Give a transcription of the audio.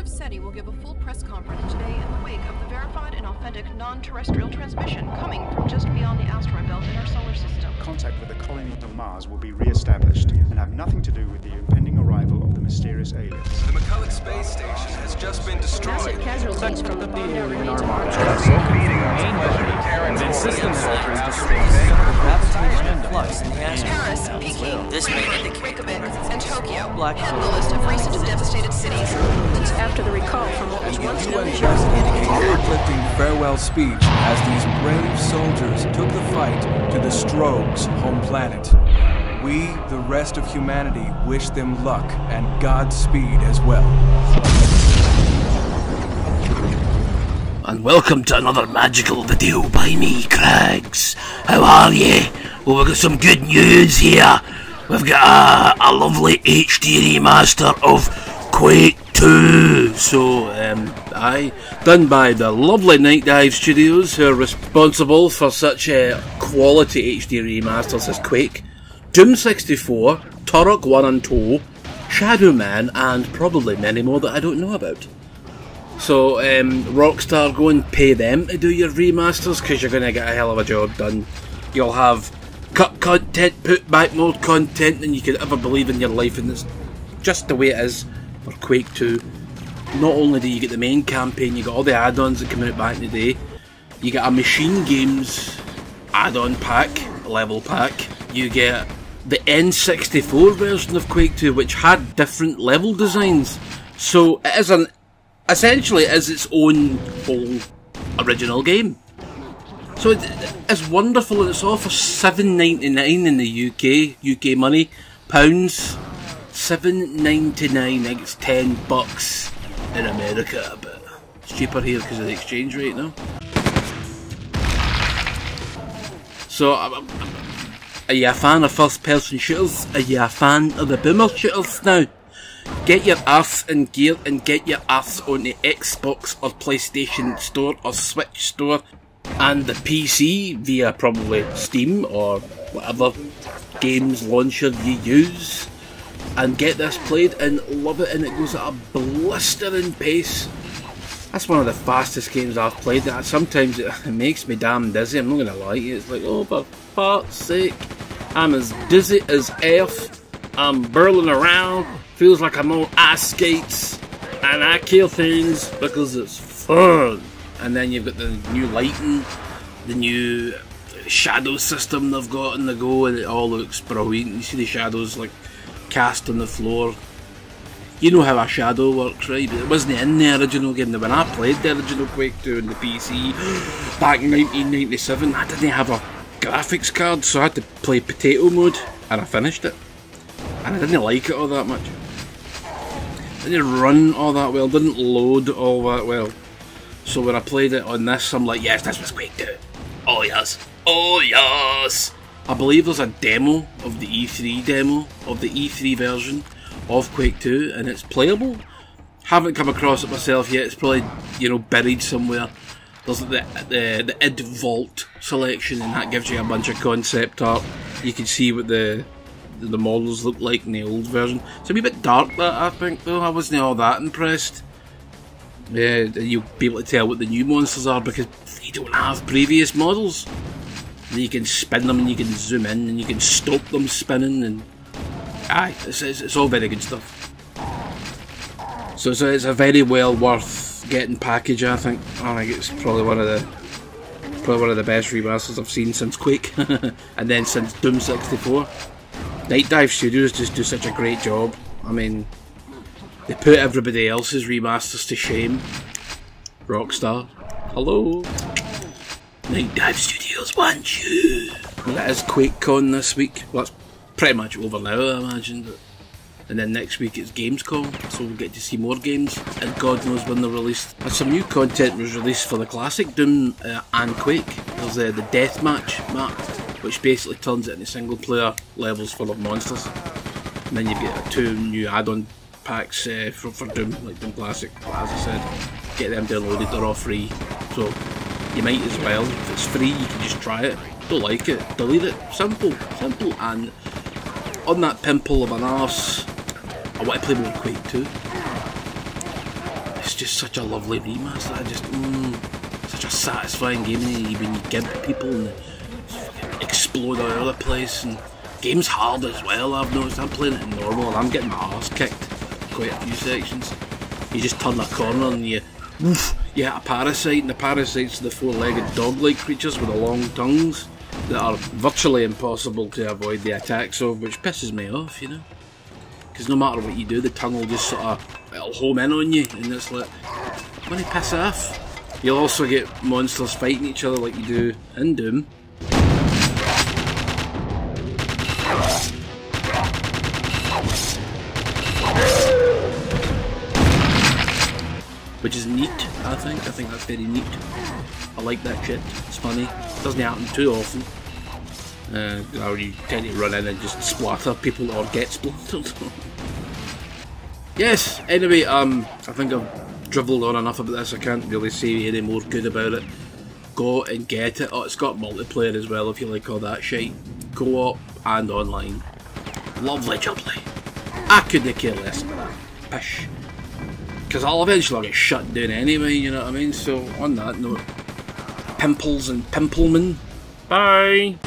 of SETI will give a full press conference today in the wake of the verified and authentic non-terrestrial transmission coming from just beyond the asteroid belt in our solar system. Contact with the colonies on Mars will be re-established and have nothing to do with the impending arrival of the mysterious aliens. The McCulloch space station has just been destroyed. Massive casualties from the bomb down remains on Mars. Paris, Peking, Reykjavik, and Tokyo head the list of recent devastated cities. After the recall from what was once known as conflicting farewell speech as these brave soldiers took the fight to the Strogs' home planet. We, the rest of humanity, wish them luck and Godspeed as well. And welcome to another magical video by me, Craggs. How are ye? Well, we've got some good news here. We've got a lovely HD remaster of Quake 2. So, done by the lovely Night Dive Studios, who are responsible for such quality HD remasters as Quake, Doom 64, Turok 1 and 2, Shadow Man, and probably many more that I don't know about. So, Rockstar, go and pay them to do your remasters, because you're going to get a hell of a job done. You'll have cut content, put back more content than you could ever believe in your life, and it's just the way it is for Quake 2. Not only do you get the main campaign, you got all the add-ons that came out back in the day. You get a Machine Games add-on pack, level pack. You get the N64 version of Quake 2, which had different level designs. So it is essentially it is its own whole original game. So it's wonderful, and it's all for $7.99 in the UK money, pounds. $7.99, I think it's $10 in America, but it's cheaper here because of the exchange rate now. So, are you a fan of first-person shooters? Are you a fan of the boomer shooters now? Get your arse in gear and get your arse on the Xbox or PlayStation Store or Switch Store and the PC via probably Steam or whatever games launcher you use, and get this played and love it, and it goes at a blistering pace. That's one of the fastest games I've played. Sometimes it makes me damn dizzy, I'm not going to lie. It's like, oh, for fuck's sake, I'm as dizzy as F, I'm burling around, feels like I'm on ice skates, and I kill things because it's fun. And then you've got the new lighting, the new shadow system they've got on the go, and it all looks brilliant. You see the shadows like cast on the floor. You know how a shadow works, right? But it wasn't in the original game. When I played the original Quake 2 on the PC back in 1997, I didn't have a graphics card, so I had to play potato mode, and I finished it. And I didn't like it all that much. It didn't run all that well, didn't load all that well. So when I played it on this, I'm like, yes, this was Quake 2. Oh yes, oh yes. I believe there's a demo of the E3 demo, of the E3 version of Quake 2, and it's playable. Haven't come across it myself yet, it's probably, you know, buried somewhere. There's the id Vault selection, and that gives you a bunch of concept art. You can see what the models look like in the old version. It's a wee bit dark, that, I think, though. I wasn't all that impressed. Yeah, you'll be able to tell what the new monsters are because they don't have previous models. And you can spin them, and you can zoom in, and you can stop them spinning, and aye, it's all very good stuff. So it's a very well worth getting package. I think it's probably one of the best remasters I've seen since Quake, and then since Doom 64. Night Dive Studios just do such a great job. I mean, they put everybody else's remasters to shame. Rockstar, hello. Night Dive Studios want you. Well, that is QuakeCon this week. Well, that's pretty much over now, I imagine. And then next week it's Gamescom, so we'll get to see more games, and God knows when they're released. And some new content was released for the classic Doom and Quake. There's the Deathmatch map, which basically turns it into single player levels full of monsters. And then you get 2 new add-on packs for Doom, like Doom Classic. But as I said, get them downloaded, they're all free. So you might as well. If it's free, you can just try it. Don't like it, delete it. Simple. And on that pimple of an arse, I want to play more Quake 2. it's just such a lovely remaster. I just, such a satisfying game when you gimp people and they explode all over the place. And game's hard as well, I've noticed. I'm playing it in normal and I'm getting my arse kicked quite a few sections. You just turn a corner and you hit a parasite, and the parasites are the four-legged dog-like creatures with the long tongues that are virtually impossible to avoid the attacks of, which pisses me off, you know. Because no matter what you do, the tongue will just sort of, it'll home in on you, and it's like, when you piss off. You'll also get monsters fighting each other like you do in Doom. Which is neat, I think. I think that's very neat. I like that shit. It's funny. It doesn't happen too often. Or you tend to run in and just splatter people or get splattered. Yes, anyway, I think I've dribbled on enough about this. I can't really say any more good about it. Go and get it. Oh, it's got multiplayer as well if you like all that shit. Co-op and online. Lovely jubbly. I couldn't care less about that. Pish. Because I'll eventually get shut down anyway, you know what I mean? So, on that note, pimples and pimplemen. Bye!